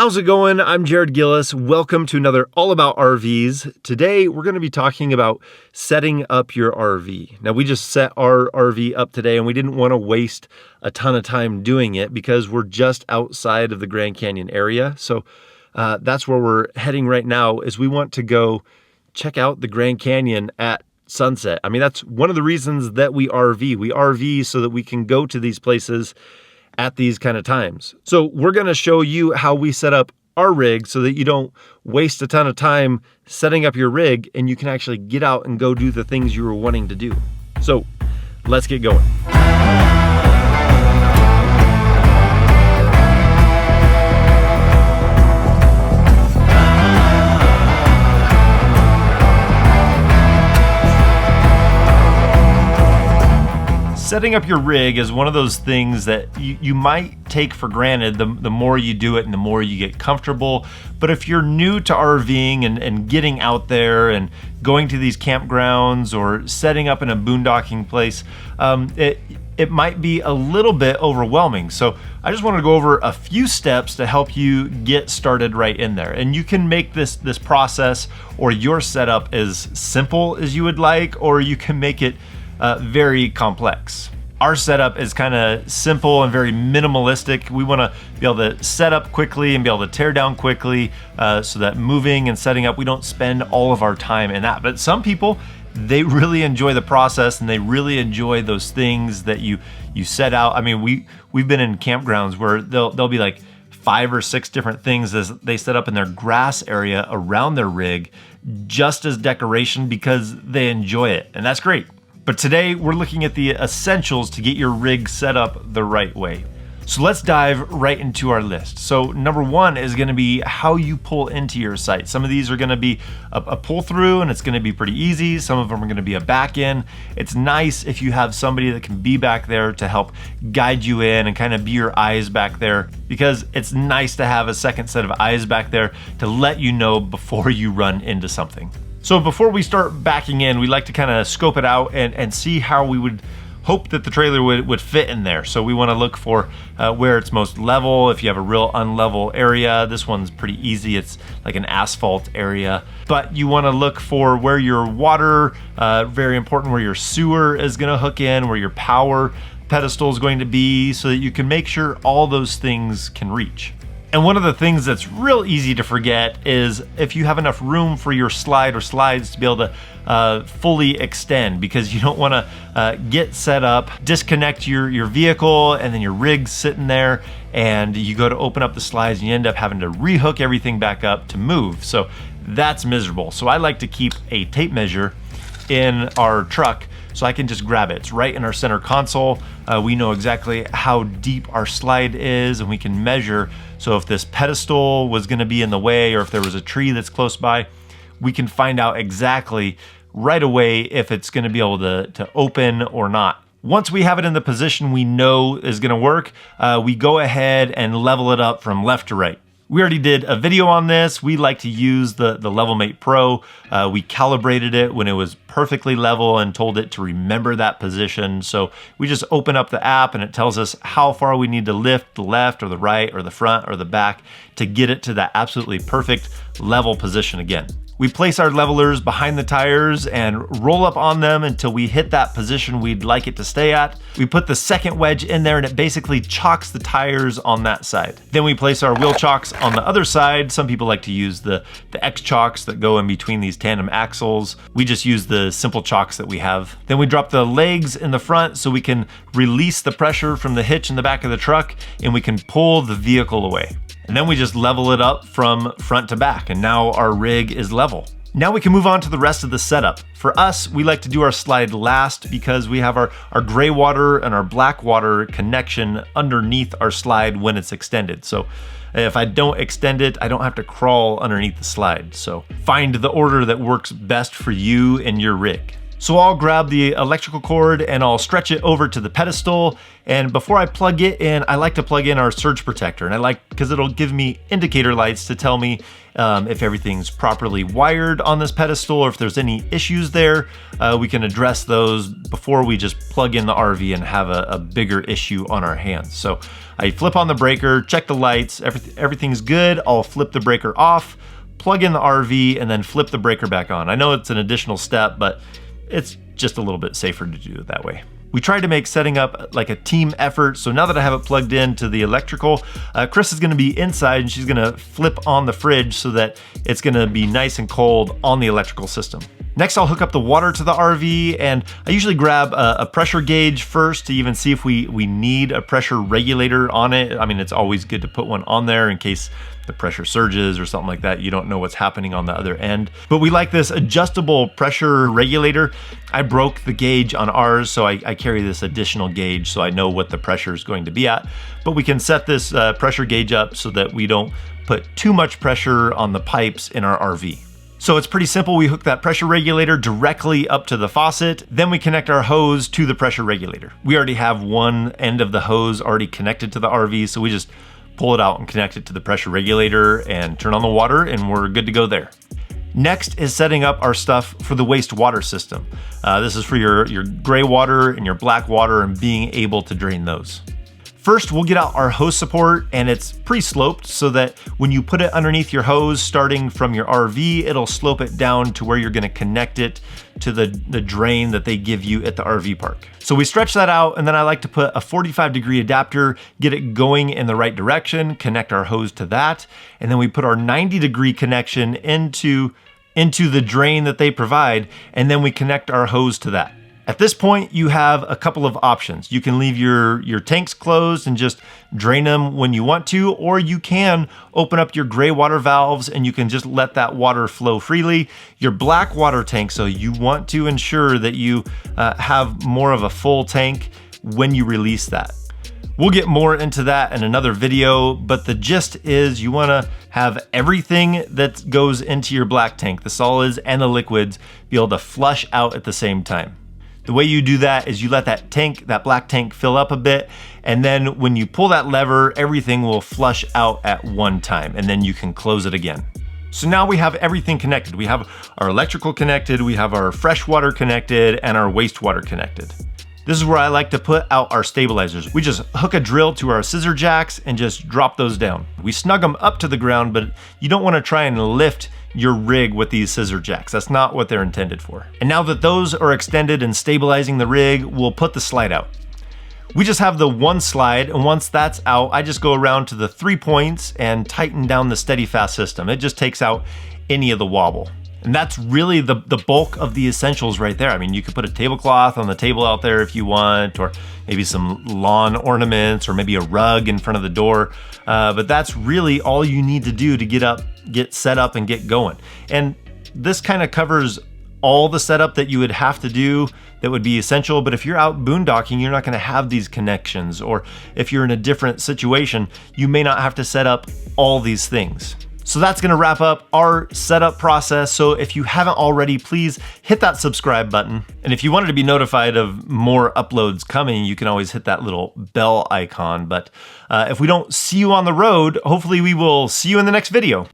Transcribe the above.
How's it going? I'm Jared Gillis. Welcome to another All About RVs. Today, we're going to be talking about setting up your RV. Now, we just set our RV up today and we didn't want to waste a ton of time doing it because we're just outside of the Grand Canyon area. So that's where we're heading right now is we want to go check out the Grand Canyon at sunset. I mean, that's one of the reasons that we RV. We RV so that we can go to these places at these kind of times. So we're going to show you how we set up our rig so that you don't waste a ton of time setting up your rig and you can actually get out and go do the things you were wanting to do. So let's get going. Setting up your rig is one of those things that you might take for granted the more you do it and the more you get comfortable. But if you're new to RVing and getting out there and going to these campgrounds or setting up in a boondocking place, it might be a little bit overwhelming. So I just wanted to go over a few steps to help you get started right in there. And you can make this process or your setup as simple as you would like, or you can make it very complex. Our setup is kind of simple and very minimalistic. We want to be able to set up quickly and be able to tear down quickly so that moving and setting up, we don't spend all of our time in that. But some people, they really enjoy the process and they really enjoy those things that you set out. I mean, we've been in campgrounds where they'll be like 5 or 6 different things as they set up in their grass area around their rig just as decoration because they enjoy it, and that's great. But today we're looking at the essentials to get your rig set up the right way. So let's dive right into our list. So number 1 is going to be how you pull into your site. Some of these are going to be a pull through and it's going to be pretty easy. Some of them are going to be a back in. It's nice if you have somebody that can be back there to help guide you in and kind of be your eyes back there, because it's nice to have a second set of eyes back there to let you know before you run into something. So before we start backing in, we like to kind of scope it out and see how we would hope that the trailer would fit in there. So we want to look for where it's most level. If you have a real unlevel area, this one's pretty easy. It's like an asphalt area. But you want to look for where your water, very important, where your sewer is going to hook in, where your power pedestal is going to be, so that you can make sure all those things can reach. And one of the things that's real easy to forget is if you have enough room for your slide or slides to be able to fully extend, because you don't want to get set up, disconnect your vehicle, and then your rig's sitting there, and you go to open up the slides and you end up having to rehook everything back up to move. So that's miserable. So I like to keep a tape measure in our truck so I can just grab it. It's right in our center console. We know exactly how deep our slide is and we can measure. So if this pedestal was gonna be in the way or if there was a tree that's close by, we can find out exactly right away if it's gonna be able to open or not. Once we have it in the position we know is gonna work, we go ahead and level it up from left to right. We already did a video on this. We like to use the LevelMate Pro. We calibrated it when it was perfectly level and told it to remember that position. So we just open up the app and it tells us how far we need to lift the left or the right or the front or the back to get it to that absolutely perfect level position again. We place our levelers behind the tires and roll up on them until we hit that position we'd like it to stay at. We put the second wedge in there and it basically chocks the tires on that side. Then we place our wheel chocks on the other side. Some people like to use the X chocks that go in between these tandem axles. We just use the simple chocks that we have. Then we drop the legs in the front so we can release the pressure from the hitch in the back of the truck and we can pull the vehicle away. And then we just level it up from front to back, and now our rig is level. Now we can move on to the rest of the setup. For us, we like to do our slide last because we have our gray water and our black water connection underneath our slide when it's extended. So if I don't extend it, I don't have to crawl underneath the slide. So find the order that works best for you and your rig. So I'll grab the electrical cord and I'll stretch it over to the pedestal. And before I plug it in, I like to plug in our surge protector. And I like, because it'll give me indicator lights to tell me if everything's properly wired on this pedestal or if there's any issues there. We can address those before we just plug in the RV and have a bigger issue on our hands. So I flip on the breaker, check the lights, everything's good. I'll flip the breaker off, plug in the RV, and then flip the breaker back on. I know it's an additional step, but it's just a little bit safer to do it that way. We tried to make setting up like a team effort. So now that I have it plugged into the electrical, Chris is gonna be inside and she's gonna flip on the fridge so that it's gonna be nice and cold on the electrical system. Next, I'll hook up the water to the RV, and I usually grab a pressure gauge first to even see if we need a pressure regulator on it. I mean, it's always good to put one on there in case the pressure surges or something like that. You don't know what's happening on the other end. But we like this adjustable pressure regulator. I broke the gauge on ours, so I carry this additional gauge so I know what the pressure is going to be at. But we can set this pressure gauge up so that we don't put too much pressure on the pipes in our RV. So it's pretty simple. We hook that pressure regulator directly up to the faucet. Then we connect our hose to the pressure regulator. We already have one end of the hose already connected to the RV, so we just pull it out and connect it to the pressure regulator and turn on the water, and we're good to go there. Next is setting up our stuff for the wastewater system. This is for your gray water and your black water and being able to drain those. First, we'll get out our hose support, and it's pre-sloped so that when you put it underneath your hose starting from your RV, it'll slope it down to where you're gonna connect it to the drain that they give you at the RV park. So we stretch that out, and then I like to put a 45-degree adapter, get it going in the right direction, connect our hose to that, and then we put our 90-degree connection into the drain that they provide, and then we connect our hose to that. At this point, you have a couple of options. You can leave your tanks closed and just drain them when you want to, or you can open up your gray water valves and you can just let that water flow freely. Your black water tank, so you want to ensure that you have more of a full tank when you release that. We'll get more into that in another video, but the gist is you wanna have everything that goes into your black tank, the solids and the liquids, be able to flush out at the same time. The way you do that is you let that black tank fill up a bit, and then when you pull that lever, everything will flush out at one time, and then you can close it again. So now we have everything connected. We have our electrical connected, we have our fresh water connected, and our wastewater connected. This is where I like to put out our stabilizers. We just hook a drill to our scissor jacks and just drop those down. We snug them up to the ground, but you don't want to try and lift your rig with these scissor jacks. That's not what they're intended for. And now that those are extended and stabilizing the rig, we'll put the slide out. We just have the one slide, and once that's out, I just go around to the 3 points and tighten down the steady fast system. It just takes out any of the wobble. And that's really the bulk of the essentials right there. I mean, you could put a tablecloth on the table out there if you want, or maybe some lawn ornaments, or maybe a rug in front of the door. But that's really all you need to do to get set up and get going. And this kind of covers all the setup that you would have to do that would be essential. But if you're out boondocking, you're not gonna have these connections. Or if you're in a different situation, you may not have to set up all these things. So that's gonna wrap up our setup process. So if you haven't already, please hit that subscribe button. And if you wanted to be notified of more uploads coming, you can always hit that little bell icon. But if we don't see you on the road, hopefully we will see you in the next video.